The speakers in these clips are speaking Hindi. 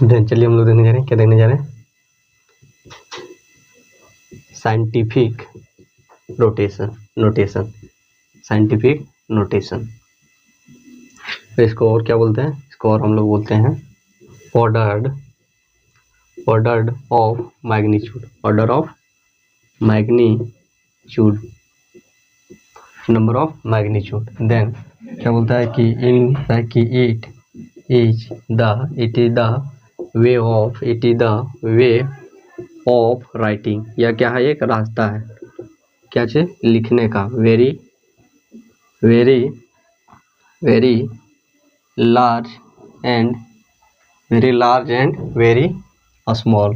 देन चलिए हम लोग देखने जा रहे हैं, क्या देखने जा रहे हैं, साइंटिफिक नोटेशन। साइंटिफिक नोटेशन, तो इसको और क्या बोलते हैं, इसको और हम लोग बोलते हैं order of magnitude, number of magnitude. Then क्या बोलता है कि it is the way of writing, या क्या है, एक रास्ता है क्या चीज लिखने का, very large and very small,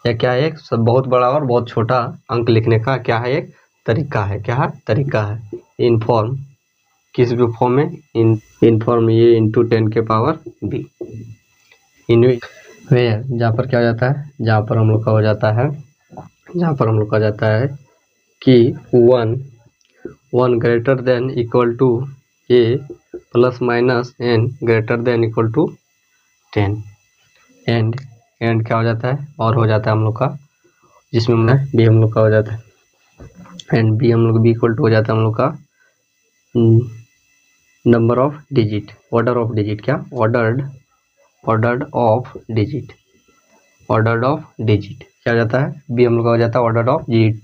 या क्या है, एक बहुत बड़ा और बहुत छोटा अंक लिखने का क्या है, एक तरीका है, क्या है, तरीका है। इनफॉर्म, किस भी फॉर्म में, इनफॉर्म ये इंटू 10 के पावर b, इन वेयर, जहाँ पर क्या हो जाता है, जहाँ पर हम लोग का हो जाता है कि 1 greater than equal to a plus minus n greater than equal to 10, and क्या हो जाता है, और हो जाता है हम लोग का, जिसमें b हम लोग का हो जाता है, एंड b हम लोग b इक्वल टू हो जाता है हम लोग का number of digit, order of digit, क्या ऑर्डर ऑफ डिजिट क्या हो जाता है, b हम लोग का हो जाता है ऑर्डर ऑफ डिजिट।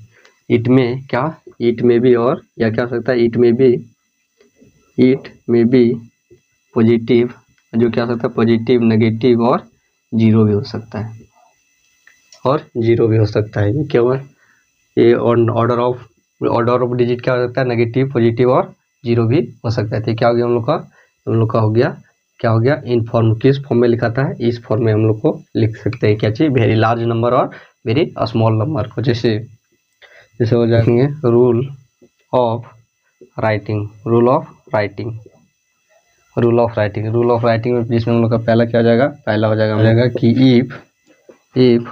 इट में भी, और या क्या हो सकता है, इट में भी पॉजिटिव, जो क्या हो सकता है, पॉजिटिव, नेगेटिव और जीरो भी हो सकता है, ये क्या हुआ, ये ऑर्डर ऑफ डिजिट क्या हो सकता है, नेगेटिव, पॉजिटिव और जीरो भी हो सकता है। तो क्या हो गया हम लोग का हो गया, क्या हो गया, इनफॉर्म, किस फॉर्म में लिखाता है, इस फॉर्म में हम लोग को लिख सकते हैं, क्या चाहिए, वेरी लार्ज नंबर और वेरी स्मॉल नंबर को, जैसे हो जाएंगे रूल ऑफ राइटिंग में, जिसमें हम लोग का पहला क्या हो जाएगा, हो जाएगा कि if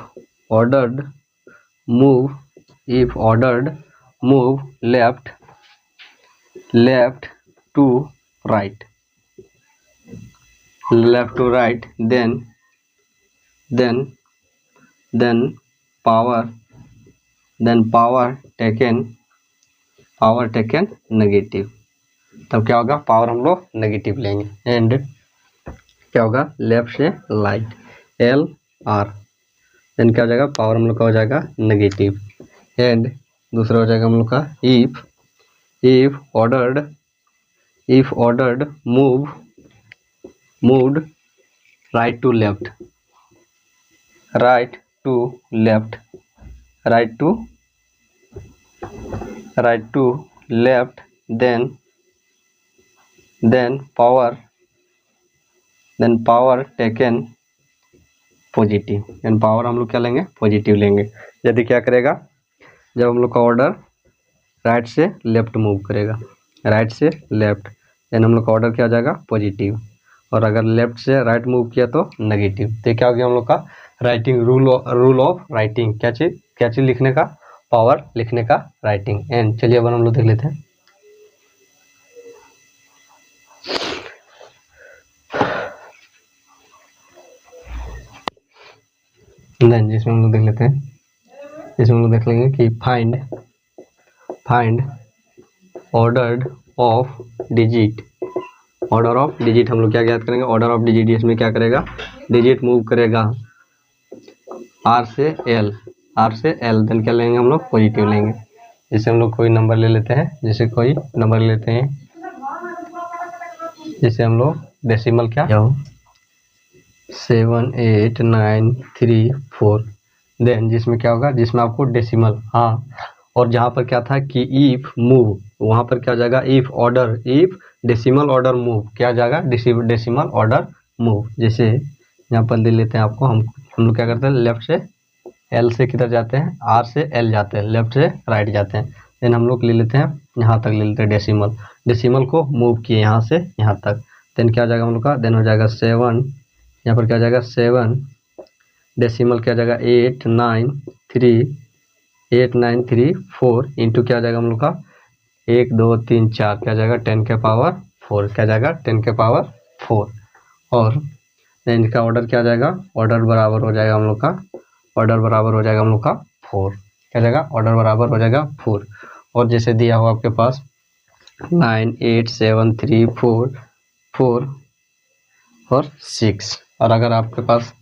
ordered move left to right, then power taken negative, तब क्या होगा, पावर हम लोग नेगेटिव लेंगे, एंड क्या होगा, लेफ्ट से लाइट LR, देन क्या हो जाएगा, पावर हम लोग का हो जाएगा नेगेटिव, एंड दूसरा हो जाएगा हम लोग का if ordered moved right to left, then power taken positive, then power हम लोग क्या लेंगे, पॉजिटिव लेंगे। यदि क्या करेगा, जब हम लोग का ऑर्डर राइट से लेफ्ट मूव करेगा, देन हम लोग का ऑर्डर क्या हो जाएगा, पॉजिटिव, और अगर लेफ्ट से राइट मूव किया तो नेगेटिव। तो क्या हो गया हम लोग का राइटिंग, रूल ऑफ राइटिंग, क्या चीज लिखने का, पावर लिखने का, राइटिंग। एंड चलिए अब हम लोग देख लेते हैं, देन जिसमें हम लोग देख लेते हैं, इसमें हम लोग देख लेंगे कि फाइंड ऑर्डर ऑफ डिजिट हम लोग क्या ज्ञात करेंगे, ऑर्डर ऑफ डिजिट, इसमें क्या करेगा, डिजिट मूव करेगा R से L, देन क्या लेंगे हम लोग, पॉजिटिव लेंगे। जैसे हम लोग कोई नंबर ले लेते हैं, जैसे हम लोग डेसिमल क्या 78934, देन जिसमें क्या होगा, जिसमें आपको डेसिमल, हाँ, और जहाँ पर क्या था कि इफ मूव, वहाँ पर क्या हो जाएगा, इफ डेसिमल ऑर्डर मूव, क्या जाएगा, डेसिमल ऑर्डर मूव। जैसे यहाँ पर ले लेते हैं आपको, हम लोग क्या करते हैं, लेफ्ट से L से किधर जाते हैं, R से L जाते हैं, लेफ्ट से राइट जाते हैं, देन हम लोग ले लेते हैं, यहाँ तक ले लेते हैं डेसिमल को मूव किए यहाँ से यहाँ तक, देन क्या हो जाएगा हम लोग का, देन हो जाएगा 7, यहाँ पर क्या हो जाएगा 7, डेसिमल क्या हो जाएगा 8934 इंटू क्या हो जाएगा हम लोग का 1 2 3 4, क्या हो जाएगा 10 के पावर 4, क्या जाएगा 10 के पावर 4, और देन इनका ऑर्डर क्या आ जाएगा, ऑर्डर बराबर हो जाएगा हम लोग का, ऑर्डर बराबर हो जाएगा हम लोग का 4, क्या जाएगा, ऑर्डर बराबर हो जाएगा 4। और जैसे दिया हुआ आपके पास 9 8 7 3 4 4 और 6, और अगर आपके पास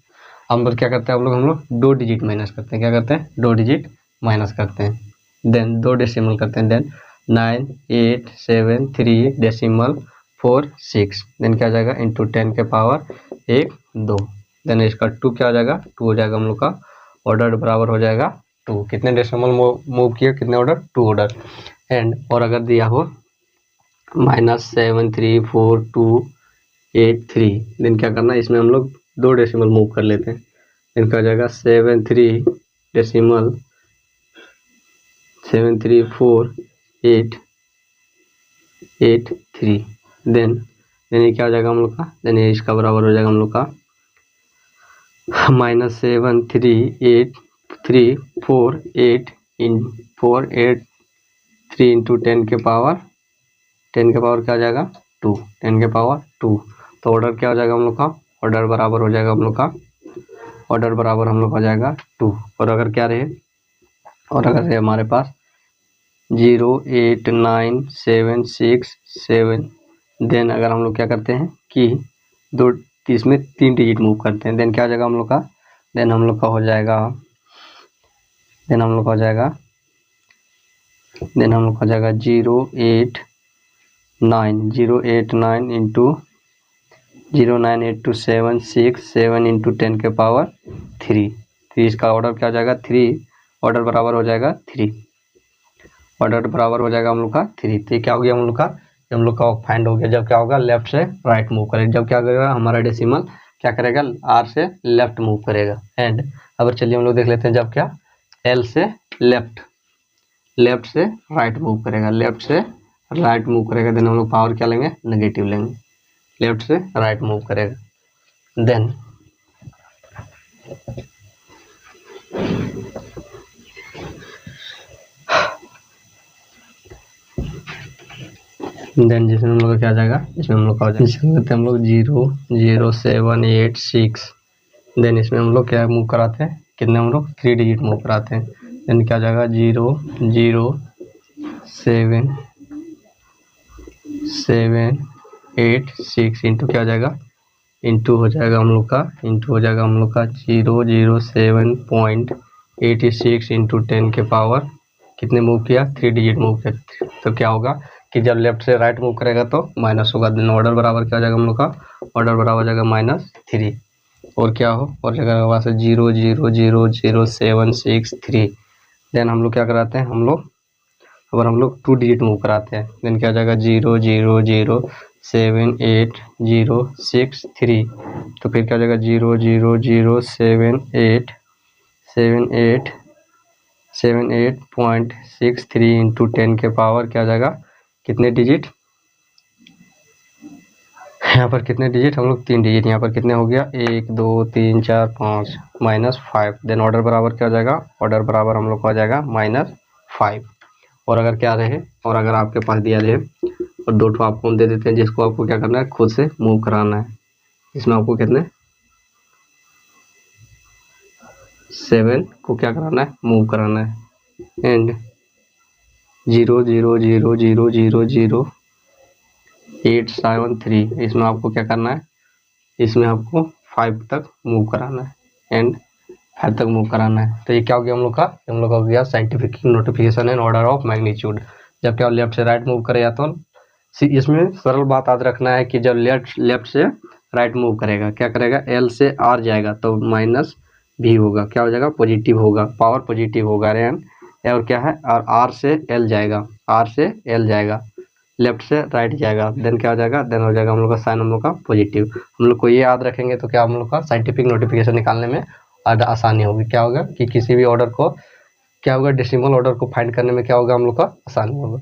हम लोग क्या करते हैं, हम लोग 2 डिजिट माइनस करते हैं, क्या करते हैं, 2 डिजिट माइनस करते हैं, देन 2 डेसिमल करते हैं, देन 9 8 7 3 डेसिमल 4 6, देन क्या आ जाएगा इंटू 10 के पावर 1 2, देन इसका 2 क्या आ जाएगा, 2 हो जाएगा हम लोग का, ऑर्डर बराबर हो जाएगा 2। कितने डेसिमल मूव किया, कितने ऑर्डर, 2 ऑर्डर। एंड और अगर दिया हो -7 3 4 2 8 3, देन क्या करना है, इसमें हम लोग 2 डेसिमल मूव कर लेते हैं, इनका हो जाएगा 7 3 डेसिमल 7 3 4 8 8 3, देन ये क्या हो जाएगा हम लोग का, देन ये इसका बराबर हो जाएगा हम लोग का -7 3 8 3 4 8 इन 4 8 3 इंटू 10 के पावर क्या आ जाएगा 2, 10 के पावर 2, तो ऑर्डर क्या हो जाएगा हम लोग का, ऑर्डर बराबर हो जाएगा हम लोग का, ऑर्डर बराबर हम लोग हो जाएगा 2। और अगर क्या रहे, और अगर रहे हमारे पास 0 8 9 7 6 7, देन अगर हम लोग क्या करते हैं कि इसमें 3 डिजिट मूव करते हैं, देन क्या हो जाएगा हम लोग का, देन हम लोग का हो जाएगा 0 8 9 इंटू 0 9 8 2 7 6 7 इंटू 10 के पावर 3, तो इसका ऑर्डर क्या हो जाएगा 3, ऑर्डर बराबर हो जाएगा 3, ऑर्डर बराबर हो जाएगा हम लोग का 3। तो क्या हो गया हम लोग का फाइंड हो गया। जब क्या होगा, लेफ्ट से राइट मूव करेगा, जब क्या करेगा हमारा डेसिमल क्या करेगा, आर से लेफ्ट मूव करेगा। एंड अब चलिए हम लोग देख लेते हैं, जब क्या एल से लेफ्ट से राइट मूव करेगा, लेफ्ट से राइट मूव करेगा, देन हम लोग पावर क्या लेंगे, नेगेटिव लेंगे, लेफ्ट से राइट मूव करेगा। देन जिसमें हम लोग का क्या आ जाएगा, इसमें हम लोग का हम लोग 0 0 7 8 6, देन इसमें हम लोग क्या मूव कराते हैं, कितने हम लोग 3 डिजिट मूव कराते हैं, देन क्या आ जाएगा 0 0 7 7 8 6 इंटू क्या आ जाएगा, इंटू हो जाएगा हम लोग का 0 0 7.86 इंटू 10 के पावर कितने मूव किया, 3 डिजिट मूव किया। तो क्या होगा कि जब लेफ्ट से राइट मूव करेगा तो माइनस होगा, देन ऑर्डर बराबर क्या हो जाएगा हम लोग का, ऑर्डर बराबर हो जाएगा -3, और क्या हो, और जगह वहाँ से 0 0 0 0 7 6 3, देन हम लोग क्या कराते हैं, हम लोग 2 डिजिट मूव कराते हैं, देन क्या हो जाएगा 0 0 0 7 8 0 6 3, तो फिर क्या हो जाएगा 0 0 0 7 8.63 इंटू 10 के पावर क्या आ जाएगा, कितने डिजिट, यहाँ पर कितने डिजिट, हम लोग 3 डिजिट, यहाँ पर कितने हो गया 1 2 3 4 5 -5, देन ऑर्डर बराबर क्या हो जाएगा, ऑर्डर बराबर हम लोग को आ जाएगा -5। और अगर क्या रहे, और अगर आपके पास दिया रहे और 2 ठो आपको दे देते हैं, जिसको आपको क्या करना है, खुद से मूव कराना है, इसमें आपको कितने 7 को क्या कराना है, मूव कराना है, एंड 0 0 0 0 0 0 8 7 3, इसमें आपको क्या करना है, इसमें आपको 5 तक मूव कराना है, एंड 5 तक मूव कराना है। तो ये क्या हो गया हम लोग का हो गया scientific notification and order of magnitude. जब क्या लेफ्ट से राइट मूव करेगा तो इसमें सरल बात याद रखना है कि जब लेफ्ट से राइट मूव करेगा, क्या करेगा, एल से आर जाएगा तो -भी होगा, क्या हो जाएगा, पॉजिटिव होगा, पावर पॉजिटिव होगा, और क्या है, और आर से एल जाएगा, लेफ्ट से राइट जाएगा, देन क्या हो जाएगा, देन हो जाएगा हम लोग का साइन हम लोग का पॉजिटिव। हम लोग को ये याद रखेंगे तो क्या हम लोग का साइंटिफिक नोटिफिकेशन निकालने में आसानी होगी। क्या होगा कि किसी भी ऑर्डर को क्या होगा, डेसिमल ऑर्डर को फाइंड करने में क्या होगा हम लोग का आसानी होगा।